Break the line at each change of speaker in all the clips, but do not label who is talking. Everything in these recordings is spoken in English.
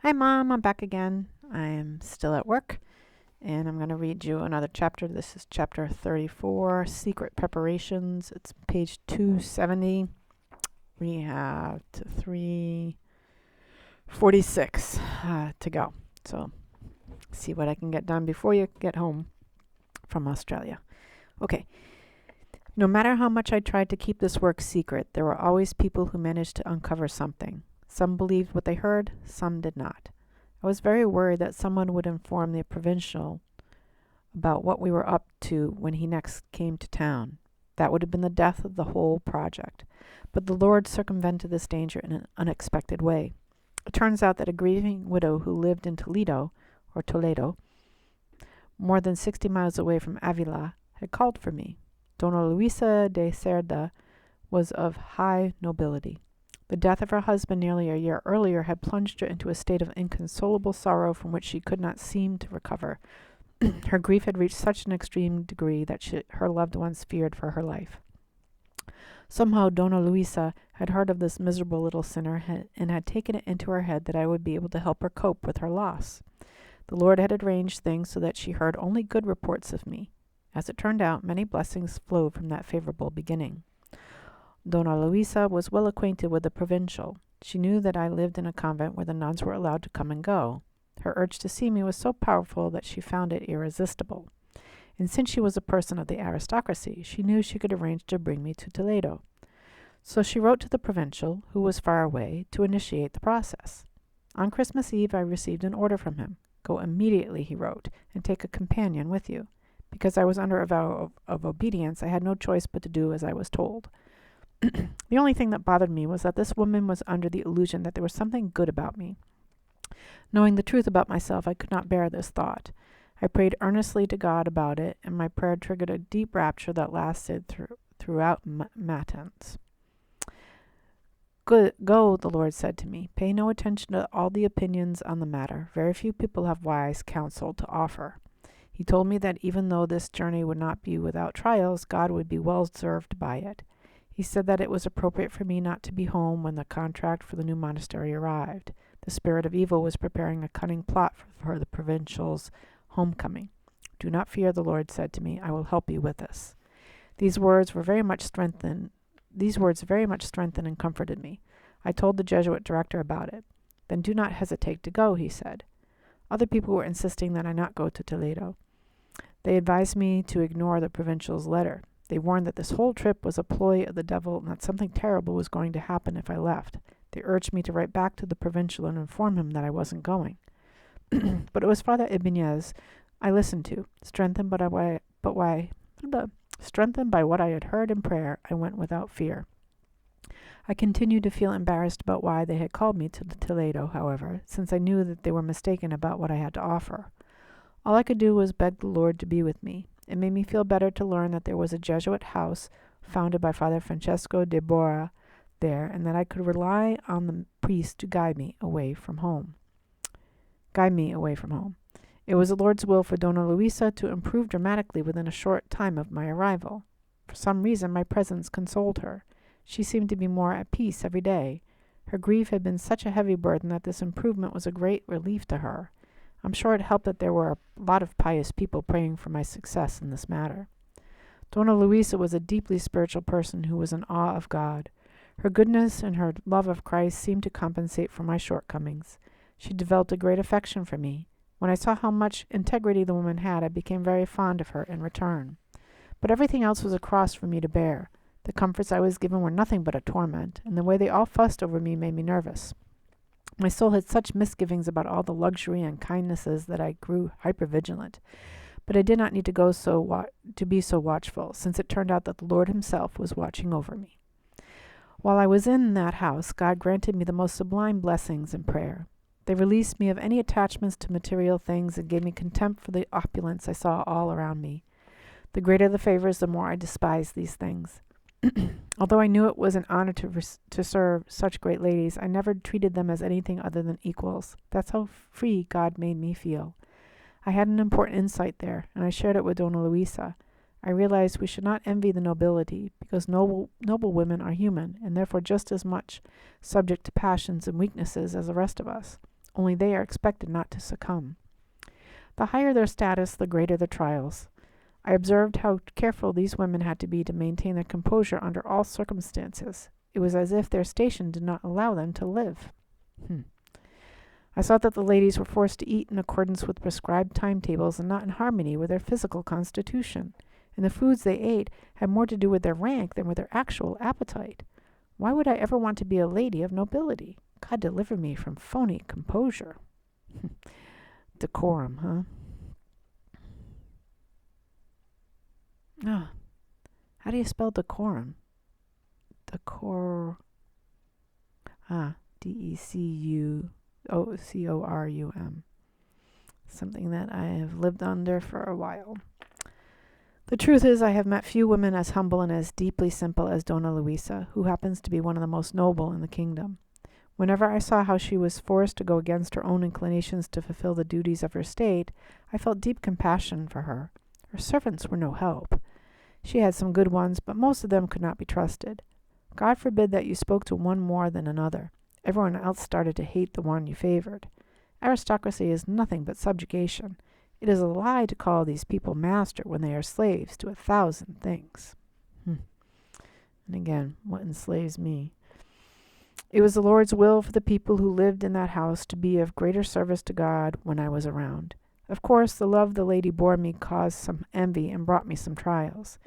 Hi, Mom. I'm back again. I am still at work, and I'm going to read you another chapter. This is chapter 34, Secret Preparations. It's page 270. We have to 346 to go. So, see what I can get done before you get home from Australia. Okay. No matter how much I tried to keep this work secret, there were always people who managed to uncover something. Some believed what they heard, some did not. I was very worried that someone would inform the provincial about what we were up to when he next came to town. That would have been the death of the whole project. But the Lord circumvented this danger in an unexpected way. It turns out that a grieving widow who lived in Toledo, more than 60 miles away from Avila, had called for me. Dona Luisa de Cerda was of high nobility. The death of her husband nearly a year earlier had plunged her into a state of inconsolable sorrow from which she could not seem to recover. Her grief had reached such an extreme degree that her loved ones feared for her life. Somehow Dona Luisa had heard of this miserable little sinner and had taken it into her head that I would be able to help her cope with her loss. The Lord had arranged things so that she heard only good reports of me. As it turned out, many blessings flowed from that favorable beginning. Dona Luisa was well acquainted with the provincial. She knew that I lived in a convent where the nuns were allowed to come and go. Her urge to see me was so powerful that she found it irresistible. And since she was a person of the aristocracy, she knew she could arrange to bring me to Toledo. So she wrote to the provincial, who was far away, to initiate the process. On Christmas Eve I received an order from him. Go immediately, he wrote, and take a companion with you. Because I was under a vow of obedience, I had no choice but to do as I was told. The only thing that bothered me was that this woman was under the illusion that there was something good about me. Knowing the truth about myself, I could not bear this thought. I prayed earnestly to God about it, and my prayer triggered a deep rapture that lasted throughout matins. Go, the Lord said to me. Pay no attention to all the opinions on the matter. Very few people have wise counsel to offer. He told me that even though this journey would not be without trials, God would be well served by it. He said that it was appropriate for me not to be home when the contract for the new monastery arrived. The spirit of evil was preparing a cunning plot for the provincial's homecoming. Do not fear, the Lord said to me. I will help you with this. These words very much strengthened and comforted me. I told the Jesuit director about it. Then do not hesitate to go, he said. Other people were insisting that I not go to Toledo. They advised me to ignore the provincial's letter. They warned that this whole trip was a ploy of the devil and that something terrible was going to happen if I left. They urged me to write back to the provincial and inform him that I wasn't going. But it was Father Ibanez I listened to. Strengthened by what I had heard in prayer, I went without fear. I continued to feel embarrassed about why they had called me to Toledo, however, since I knew that they were mistaken about what I had to offer. All I could do was beg the Lord to be with me. It made me feel better to learn that there was a Jesuit house founded by Father Francesco de Borra there, and that I could rely on the priest to guide me away from home. It was the Lord's will for Dona Luisa to improve dramatically within a short time of my arrival. For some reason, my presence consoled her. She seemed to be more at peace every day. Her grief had been such a heavy burden that this improvement was a great relief to her. I'm sure it helped that there were a lot of pious people praying for my success in this matter. Dona Luisa was a deeply spiritual person who was in awe of God. Her goodness and her love of Christ seemed to compensate for my shortcomings. She developed a great affection for me. When I saw how much integrity the woman had, I became very fond of her in return. But everything else was a cross for me to bear. The comforts I was given were nothing but a torment, and the way they all fussed over me made me nervous. My soul had such misgivings about all the luxury and kindnesses that I grew hypervigilant. But I did not need to be so watchful, since it turned out that the Lord himself was watching over me. While I was in that house, God granted me the most sublime blessings in prayer. They released me of any attachments to material things and gave me contempt for the opulence I saw all around me. The greater the favors, the more I despised these things. Although I knew it was an honor to serve such great ladies, I never treated them as anything other than equals. That's how free God made me feel. I had an important insight there, and I shared it with Dona Luisa. I realized we should not envy the nobility, because noble women are human, and therefore just as much subject to passions and weaknesses as the rest of us. only they are expected not to succumb. The higher their status, the greater the trials. I observed how careful these women had to be to maintain their composure under all circumstances. It was as if their station did not allow them to live. I saw that the ladies were forced to eat in accordance with prescribed timetables and not in harmony with their physical constitution, and the foods they ate had more to do with their rank than with their actual appetite. Why would I ever want to be a lady of nobility? God deliver me from phony composure. Decorum, huh? Ah, how do you spell decorum? Decorum. Something that I have lived under for a while. The truth is, I have met few women as humble and as deeply simple as Dona Luisa, who happens to be one of the most noble in the kingdom. Whenever I saw how she was forced to go against her own inclinations to fulfill the duties of her state, I felt deep compassion for her. Her servants were no help. She had some good ones, but most of them could not be trusted. God forbid that you spoke to one more than another. Everyone else started to hate the one you favored. Aristocracy is nothing but subjugation. It is a lie to call these people master when they are slaves to 1,000 things. And again, what enslaves me? It was the Lord's will for the people who lived in that house to be of greater service to God when I was around. Of course, the love the lady bore me caused some envy and brought me some trials.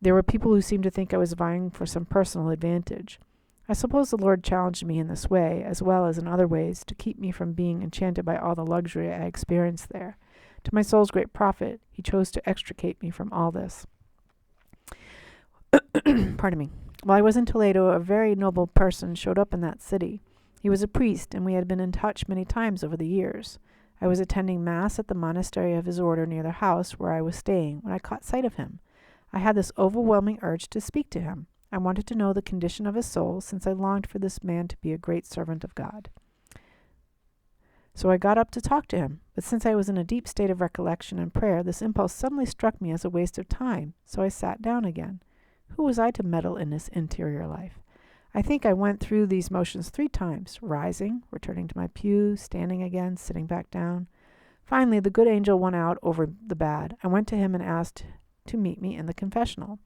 There were people who seemed to think I was vying for some personal advantage. I suppose the Lord challenged me in this way, as well as in other ways, to keep me from being enchanted by all the luxury I experienced there. To my soul's great profit, he chose to extricate me from all this. Pardon me. While I was in Toledo, a very noble person showed up in that city. He was a priest, and we had been in touch many times over the years. I was attending Mass at the monastery of his order near the house where I was staying when I caught sight of him. I had this overwhelming urge to speak to him. I wanted to know the condition of his soul, since I longed for this man to be a great servant of God. So I got up to talk to him, but since I was in a deep state of recollection and prayer, this impulse suddenly struck me as a waste of time, so I sat down again. Who was I to meddle in his interior life? I think I went through these motions 3 times, rising, returning to my pew, standing again, sitting back down. Finally, the good angel won out over the bad. I went to him and asked to meet me in the confessional.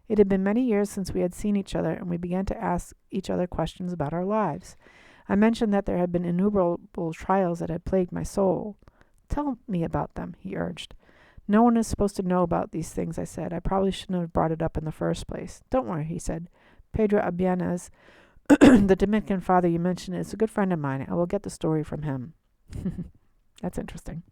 It had been many years since we had seen each other, and we began to ask each other questions about our lives. I mentioned that there had been innumerable trials that had plagued my soul. Tell me about them, he urged. No one is supposed to know about these things, I said. I probably shouldn't have brought it up in the first place. Don't worry, he said. Pedro Abianes, the Dominican father you mentioned, is a good friend of mine. I will get the story from him. That's interesting.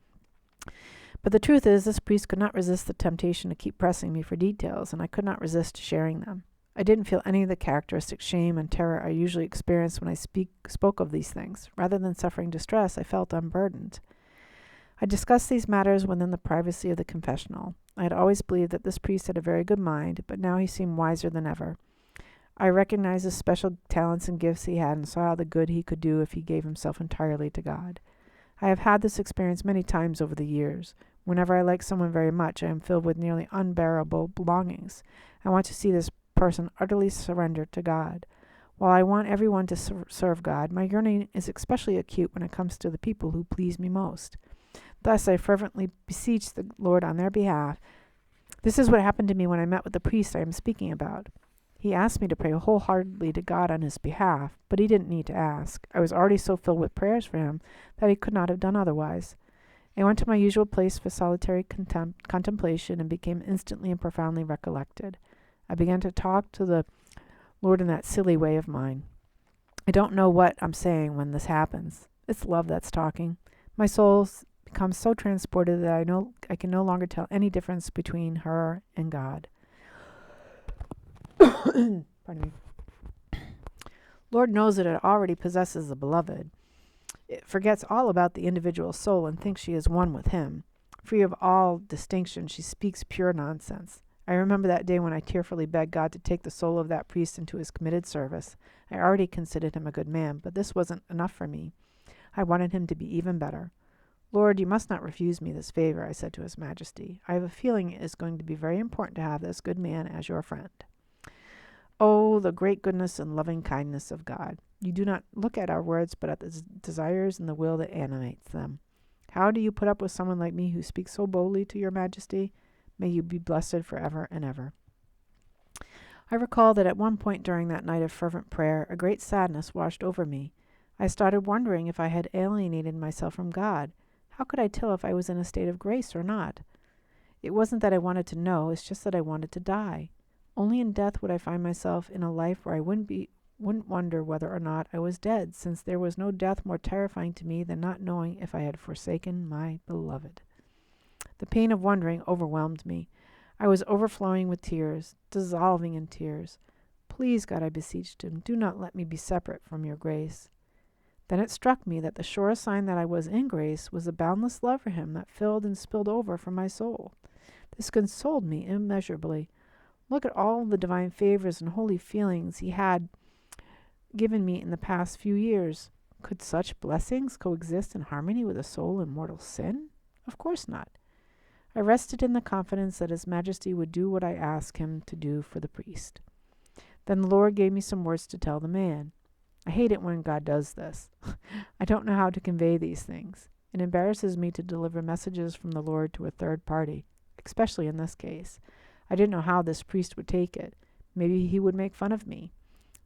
But the truth is, this priest could not resist the temptation to keep pressing me for details, and I could not resist sharing them. I didn't feel any of the characteristic shame and terror I usually experience when I spoke of these things. Rather than suffering distress, I felt unburdened. I discussed these matters within the privacy of the confessional. I had always believed that this priest had a very good mind, but now he seemed wiser than ever. I recognized the special talents and gifts he had and saw the good he could do if he gave himself entirely to God. I have had this experience many times over the years. Whenever I like someone very much, I am filled with nearly unbearable longings. I want to see this person utterly surrendered to God. While I want everyone to serve God, my yearning is especially acute when it comes to the people who please me most. Thus, I fervently beseech the Lord on their behalf. This is what happened to me when I met with the priest I am speaking about. He asked me to pray wholeheartedly to God on his behalf, but he didn't need to ask. I was already so filled with prayers for him that he could not have done otherwise. I went to my usual place for solitary contemplation and became instantly and profoundly recollected. I began to talk to the Lord in that silly way of mine. I don't know what I'm saying when this happens. It's love that's talking. My soul becomes so transported that I can no longer tell any difference between her and God. Pardon me. Lord knows that it already possesses the beloved. It forgets all about the individual soul and thinks she is one with him. Free of all distinction, she speaks pure nonsense. I remember that day when I tearfully begged God to take the soul of that priest into his committed service. I already considered him a good man, but this wasn't enough for me. I wanted him to be even better. Lord, you must not refuse me this favor, I said to His Majesty. I have a feeling it is going to be very important to have this good man as your friend. Oh, the great goodness and loving kindness of God. You do not look at our words, but at the desires and the will that animates them. How do you put up with someone like me who speaks so boldly to your majesty? May you be blessed forever and ever. I recall that at one point during that night of fervent prayer, a great sadness washed over me. I started wondering if I had alienated myself from God. How could I tell if I was in a state of grace or not? It wasn't that I wanted to know, it's just that I wanted to die. Only in death would I find myself in a life where I wouldn't wonder whether or not I was dead, since there was no death more terrifying to me than not knowing if I had forsaken my beloved. The pain of wondering overwhelmed me. I was overflowing with tears, dissolving in tears. Please, God, I beseeched him, do not let me be separate from your grace. Then it struck me that the surest sign that I was in grace was the boundless love for him that filled and spilled over from my soul. This consoled me immeasurably. Look at all the divine favors and holy feelings he had given me in the past few years. Could such blessings coexist in harmony with a soul in mortal sin? Of course not. I rested in the confidence that His Majesty would do what I asked him to do for the priest. Then the Lord gave me some words to tell the man. I hate it when God does this. I don't know how to convey these things. It embarrasses me to deliver messages from the Lord to a third party, especially in this case. I didn't know how this priest would take it. Maybe he would make fun of me.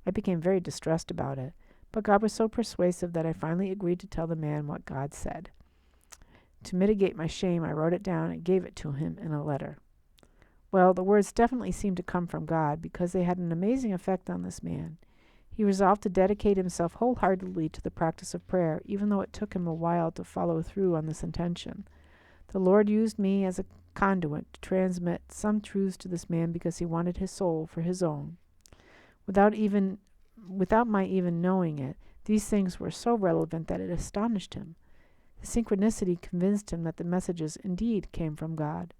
I became very distressed about it, but God was so persuasive that I finally agreed to tell the man what God said. To mitigate my shame, I wrote it down and gave it to him in a letter. Well, the words definitely seemed to come from God, because they had an amazing effect on this man. He resolved to dedicate himself wholeheartedly to the practice of prayer, even though it took him a while to follow through on this intention. The Lord used me as a conduit to transmit some truths to this man because he wanted his soul for his own. Without my even knowing it, these things were so relevant that it astonished him. The synchronicity convinced him that the messages indeed came from God.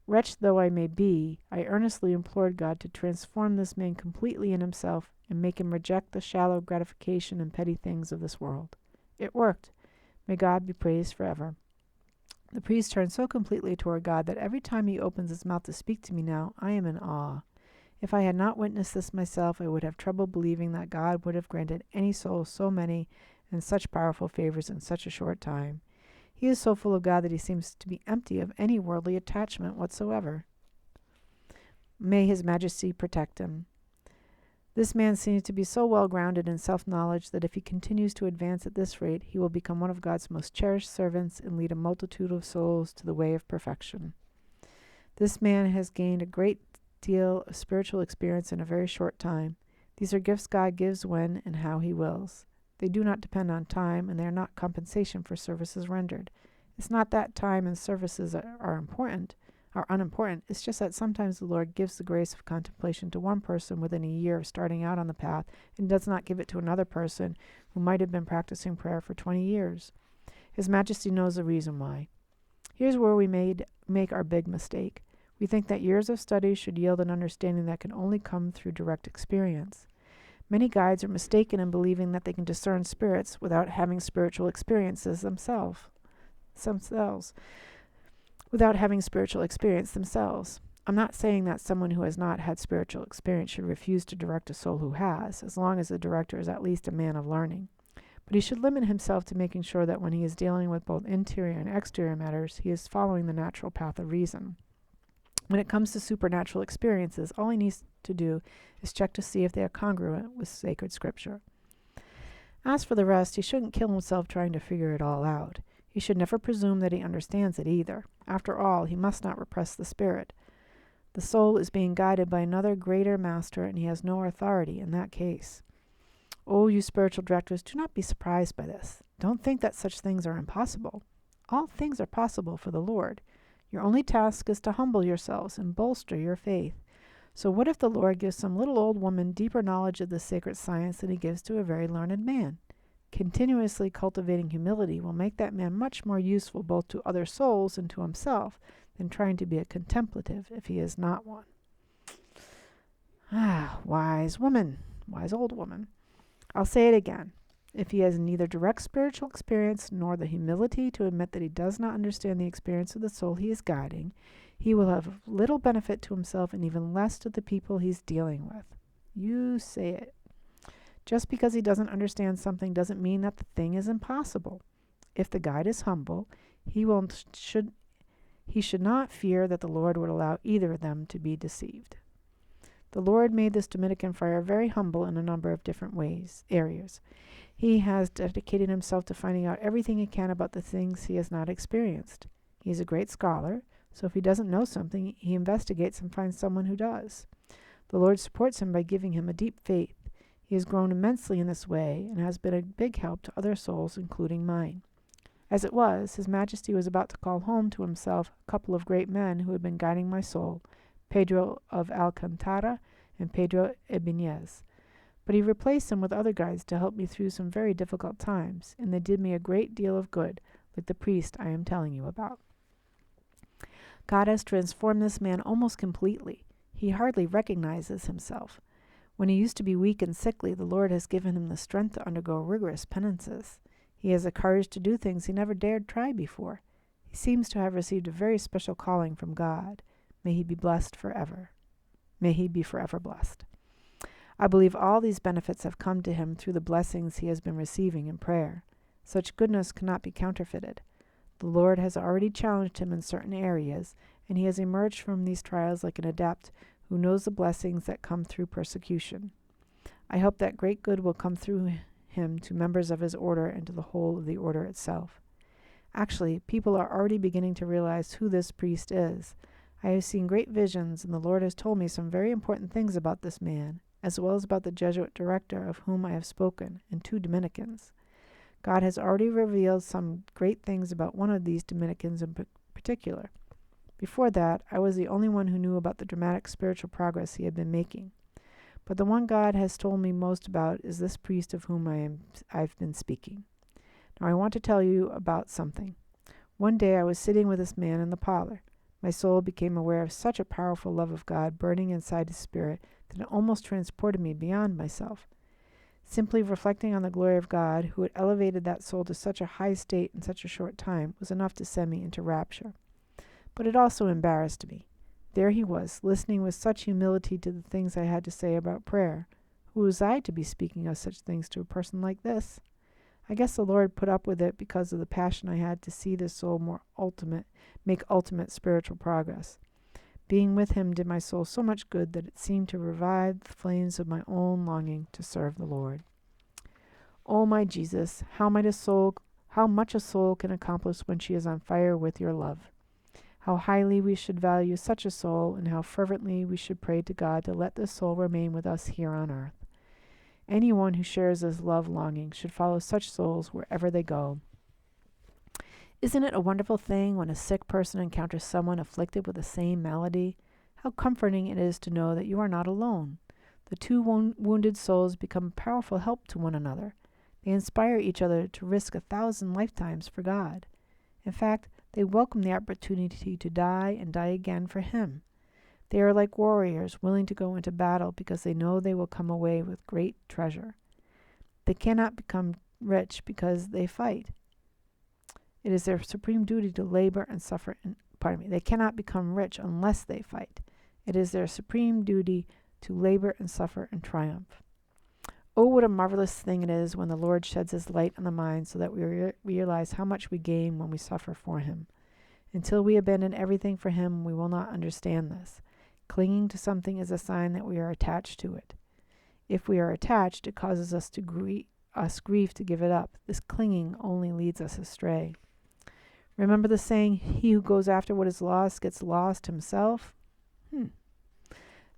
Wretched though I may be, I earnestly implored God to transform this man completely in himself and make him reject the shallow gratification and petty things of this world. It worked. May God be praised forever. The priest turned so completely toward God that every time he opens his mouth to speak to me now, I am in awe. If I had not witnessed this myself, I would have trouble believing that God would have granted any soul so many and such powerful favors in such a short time. He is so full of God that he seems to be empty of any worldly attachment whatsoever. May His Majesty protect him. This man seems to be so well grounded in self-knowledge that if he continues to advance at this rate, he will become one of God's most cherished servants and lead a multitude of souls to the way of perfection. This man has gained a great deal of spiritual experience in a very short time. These are gifts God gives when and how He wills. They do not depend on time, and they are not compensation for services rendered. It's not that time and services are unimportant. It's just that sometimes the Lord gives the grace of contemplation to one person within a year of starting out on the path, and does not give it to another person who might have been practicing prayer for 20 years. His Majesty knows the reason why. Here's where we make our big mistake. We think that years of study should yield an understanding that can only come through direct experience. Many guides are mistaken in believing that they can discern spirits without having spiritual experiences themselves. Without having spiritual experience themselves. I'm not saying that someone who has not had spiritual experience should refuse to direct a soul who has, as long as the director is at least a man of learning. But he should limit himself to making sure that when he is dealing with both interior and exterior matters, he is following the natural path of reason. When it comes to supernatural experiences, all he needs to do is check to see if they are congruent with sacred scripture. As for the rest, he shouldn't kill himself trying to figure it all out. He should never presume that he understands it either. After all, he must not repress the spirit. The soul is being guided by another greater master, and he has no authority in that case. Oh, you spiritual directors, do not be surprised by this. Don't think that such things are impossible. All things are possible for the Lord. Your only task is to humble yourselves and bolster your faith. So what if the Lord gives some little old woman deeper knowledge of the sacred science than He gives to a very learned man? Continuously cultivating humility will make that man much more useful both to other souls and to himself than trying to be a contemplative if he is not one. Ah, wise woman, wise old woman. I'll say it again. If he has neither direct spiritual experience nor the humility to admit that he does not understand the experience of the soul he is guiding, he will have little benefit to himself and even less to the people he's dealing with. You say it. Just because he doesn't understand something doesn't mean that the thing is impossible. If the guide is humble, he should not fear that the Lord would allow either of them to be deceived. The Lord made this Dominican friar very humble in a number of different areas. He has dedicated himself to finding out everything he can about the things he has not experienced. He is a great scholar, so if he doesn't know something, he investigates and finds someone who does. The Lord supports him by giving him a deep faith. He has grown immensely in this way and has been a big help to other souls, including mine. As it was, His Majesty was about to call home to himself a couple of great men who had been guiding my soul, Pedro of Alcantara and Pedro Ibanez. But he replaced them with other guides to help me through some very difficult times, and they did me a great deal of good, like the priest I am telling you about. God has transformed this man almost completely. He hardly recognizes himself. When he used to be weak and sickly, the Lord has given him the strength to undergo rigorous penances. He has the courage to do things he never dared try before. He seems to have received a very special calling from God. May he be blessed forever. May he be forever blessed. I believe all these benefits have come to him through the blessings he has been receiving in prayer. Such goodness cannot be counterfeited. The Lord has already challenged him in certain areas, and he has emerged from these trials like an adept who knows the blessings that come through persecution. I hope that great good will come through him to members of his order and to the whole of the order itself. Actually, people are already beginning to realize who this priest is. I have seen great visions, and the Lord has told me some very important things about this man, as well as about the Jesuit director of whom I have spoken, and 2 Dominicans. God has already revealed some great things about one of these Dominicans in particular. Before that, I was the only one who knew about the dramatic spiritual progress he had been making. But the one God has told me most about is this priest of whom I've been speaking. Now I want to tell you about something. One day I was sitting with this man in the parlor. My soul became aware of such a powerful love of God burning inside his spirit that it almost transported me beyond myself. Simply reflecting on the glory of God, who had elevated that soul to such a high state in such a short time, was enough to send me into rapture. But it also embarrassed me. There he was, listening with such humility to the things I had to say about prayer. Who was I to be speaking of such things to a person like this? I guess the Lord put up with it because of the passion I had to see this soul make ultimate spiritual progress. Being with him did my soul so much good that it seemed to revive the flames of my own longing to serve the Lord. O my Jesus, how much a soul can accomplish when she is on fire with your love. How highly we should value such a soul, and how fervently we should pray to God to let this soul remain with us here on earth. Anyone who shares this love longing should follow such souls wherever they go. Isn't it a wonderful thing when a sick person encounters someone afflicted with the same malady? How comforting it is to know that you are not alone. The 2 wounded souls become a powerful help to one another. They inspire each other to risk 1,000 lifetimes for God. In fact, they welcome the opportunity to die and die again for Him. They are like warriors willing to go into battle because they know they will come away with great treasure. They cannot become rich because they fight. It is their supreme duty to labor and suffer. They cannot become rich unless they fight. It is their supreme duty to labor and suffer and triumph. Oh, what a marvelous thing it is when the Lord sheds His light on the mind so that we realize how much we gain when we suffer for Him. Until we abandon everything for Him, we will not understand this. Clinging to something is a sign that we are attached to it. If we are attached, it causes us grief to give it up. This clinging only leads us astray. Remember the saying, he who goes after what is lost gets lost himself?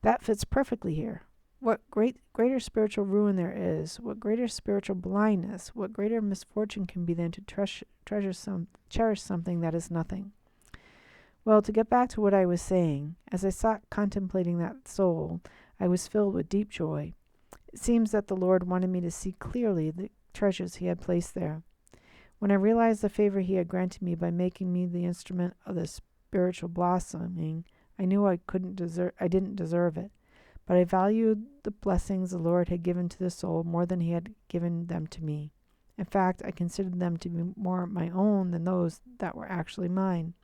That fits perfectly here. What greater spiritual ruin there is, what greater spiritual blindness, what greater misfortune can be than to cherish something that is nothing. Well, to get back to what I was saying, as I sat contemplating that soul, I was filled with deep joy. It seems that the Lord wanted me to see clearly the treasures He had placed there. When I realized the favor He had granted me by making me the instrument of the spiritual blossoming, I knew I didn't deserve it. But I valued the blessings the Lord had given to the soul more than He had given them to me. In fact, I considered them to be more my own than those that were actually mine.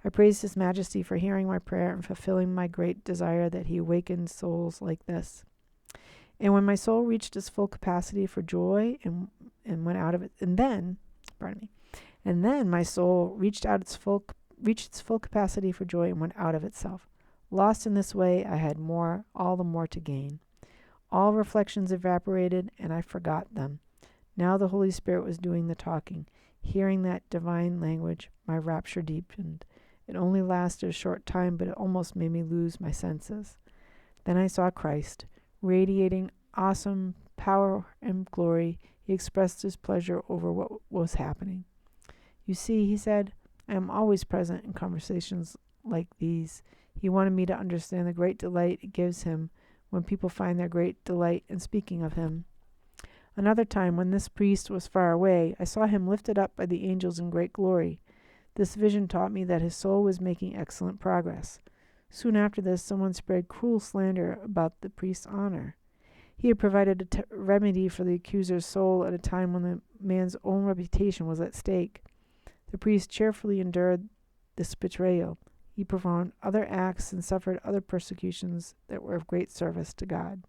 I praised His Majesty for hearing my prayer and fulfilling my great desire that He awakened souls like this. And when my soul reached its full capacity for joy and went out of it, and then, pardon me, and then my soul reached its full capacity for joy and went out of itself. Lost in this way, I had all the more to gain. All reflections evaporated, and I forgot them. Now the Holy Spirit was doing the talking. Hearing that divine language, my rapture deepened. It only lasted a short time, but it almost made me lose my senses. Then I saw Christ, radiating awesome power and glory. He expressed his pleasure over what was happening. You see, he said, I am always present in conversations like these. He wanted me to understand the great delight it gives him when people find their great delight in speaking of him. Another time, when this priest was far away, I saw him lifted up by the angels in great glory. This vision taught me that his soul was making excellent progress. Soon after this, someone spread cruel slander about the priest's honor. He had provided a remedy for the accuser's soul at a time when the man's own reputation was at stake. The priest cheerfully endured this betrayal. He performed other acts and suffered other persecutions that were of great service to God.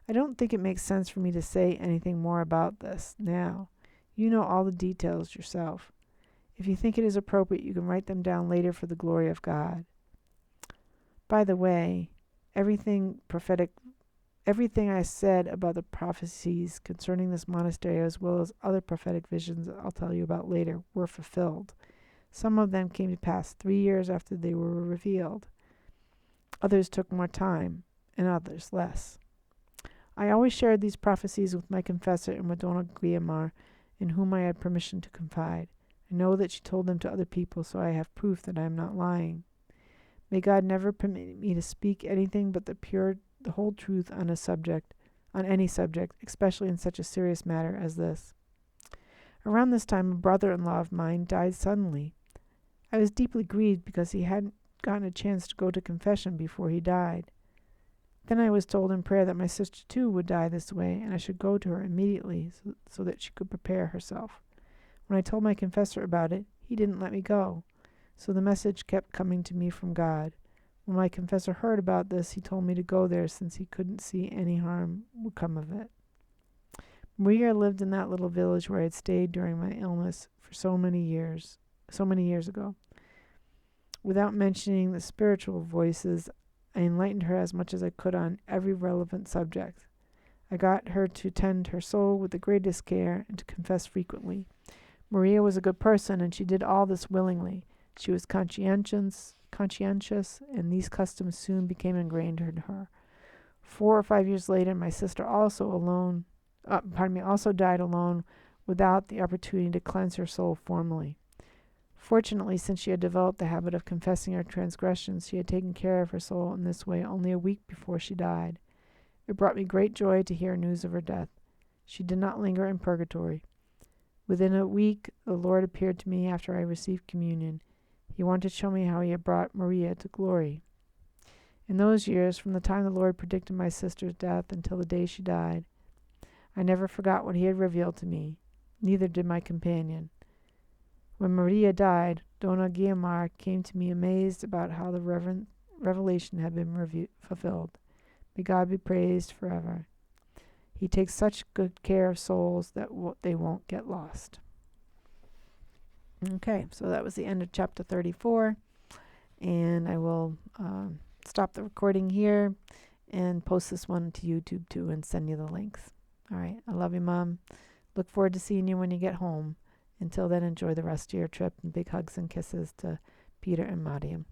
I don't think it makes sense for me to say anything more about this now. You know all the details yourself. If you think it is appropriate, you can write them down later for the glory of God. By the way, everything I said about the prophecies concerning this monastery, as well as other prophetic visions I'll tell you about later, were fulfilled. Some of them came to pass 3 years after they were revealed. Others took more time, and others less. I always shared these prophecies with my confessor and with Dona Guiomar, in whom I had permission to confide. I know that she told them to other people, so I have proof that I am not lying. May God never permit me to speak anything but the whole truth on any subject, especially in such a serious matter as this. Around this time, a brother-in-law of mine died suddenly. I was deeply grieved because he hadn't gotten a chance to go to confession before he died. Then I was told in prayer that my sister too would die this way, and I should go to her immediately so that she could prepare herself. When I told my confessor about it, he didn't let me go, so the message kept coming to me from God. When my confessor heard about this, he told me to go there since he couldn't see any harm would come of it. Maria lived in that little village where I had stayed during my illness for so many years ago. Without mentioning the spiritual voices, I enlightened her as much as I could on every relevant subject. I got her to tend her soul with the greatest care and to confess frequently. Maria was a good person, and she did all this willingly. She was conscientious, and these customs soon became ingrained in her. 4 or 5 years later, my sister also died alone without the opportunity to cleanse her soul formally. Fortunately, since she had developed the habit of confessing her transgressions, she had taken care of her soul in this way only a week before she died. It brought me great joy to hear news of her death. She did not linger in purgatory. Within a week, the Lord appeared to me after I received communion. He wanted to show me how he had brought Maria to glory. In those years, from the time the Lord predicted my sister's death until the day she died, I never forgot what he had revealed to me. Neither did my companion. When Maria died, Dona Guiomar came to me amazed about how the revelation had been fulfilled. May God be praised forever. He takes such good care of souls that they won't get lost. Okay, so that was the end of chapter 34, and I will stop the recording here and post this one to YouTube too and send you the links. All right, I love you, Mom. Look forward to seeing you when you get home. Until then, enjoy the rest of your trip, and big hugs and kisses to Peter and Mariam.